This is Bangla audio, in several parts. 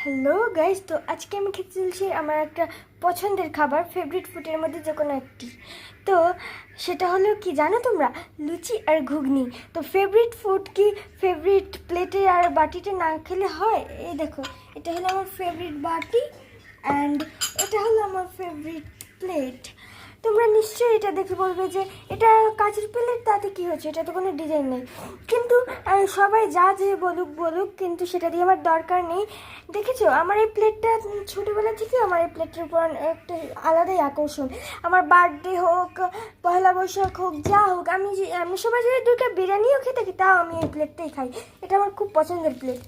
হ্যালো গাইস, তো আজকে আমি খেতে চলছি আমার একটা পছন্দের খাবার, ফেভারিট ফুডের মধ্যে যে কোনো একটি। তো সেটা হলো কি জানো তোমরা, লুচি আর ঘুগনি। তো ফেভারিট ফুড কি ফেভারিট প্লেটে আর বাটিতে না খেলে হয়? এই দেখো, এটা হলো আমার ফেভারিট বাটি অ্যান্ড এটা হলো আমার ফেভারিট প্লেট। তোমরা নিশ্চয়ই এটা দেখে বলবে যে এটা কাঁচের প্লেট, তাতে কী হচ্ছে, এটা তো কোনো ডিজাইন নেই। কিন্তু সবাই যা যে বলুক বলুক, কিন্তু সেটা দিয়ে আমার দরকার নেই। দেখেছো, আমার এই প্লেটটা ছোটোবেলা থেকে আমার এই প্লেটের উপর একটা আলাদাই আকর্ষণ। আমার বার্থডে হোক, পয়লা বৈশাখ হোক, যা হোক, আমি সবাই যদি দুটো বিরিয়ানিও খেতে থাকি, তাও আমি এই প্লেটটাই খাই। এটা আমার খুব পছন্দের প্লেট।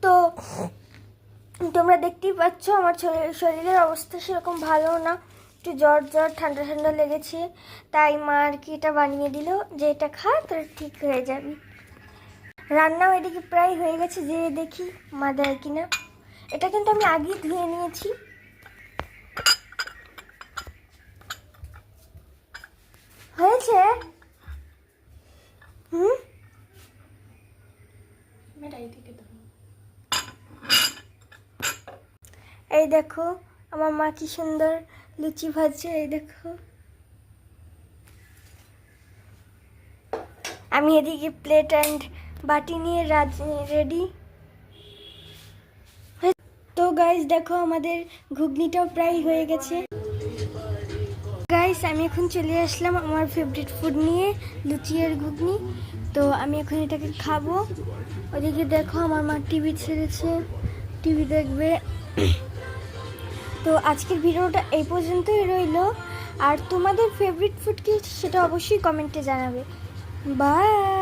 তো তোমরা দেখতেই পাচ্ছ আমার শরীরের অবস্থা সেরকম ভালো না, একটু জ্বর জ্বর ঠান্ডা ঠান্ডা লেগেছে। তাই মা আর কি এটা বানিয়ে দিল যে এটা খা, তোর ঠিক হয়ে যাবি। রান্নাও এদিকে প্রায় হয়ে গেছে, যে দেখি মা দেয় কিনা। এটা কিন্তু আমি আগেই ধুয়ে নিয়েছি। হয়েছে। হুম, এই দেখো আমার মা কি সুন্দর লুচি ভাজছে, এই দেখো। আমি এদিকে প্লেট অ্যান্ড বাটি নিয়ে রেডি। তো গাইস দেখো, আমাদের ঘুগনিটাও প্রায় হয়ে গেছে। গাইস আমি এখন চলে আসলাম আমার ফেভারিট ফুড নিয়ে, লুচি আর ঘুগনি। তো আমি এখন এটাকে খাবো। ওদিকে দেখো আমার মা টিভি ছেড়েছে, টিভি দেখবে। তো আজকের ভিডিওটা এই পর্যন্তই রইলো। আর তোমাদের ফেভারিট ফুড কি সেটা অবশ্যই কমেন্টে জানাবে। বাই।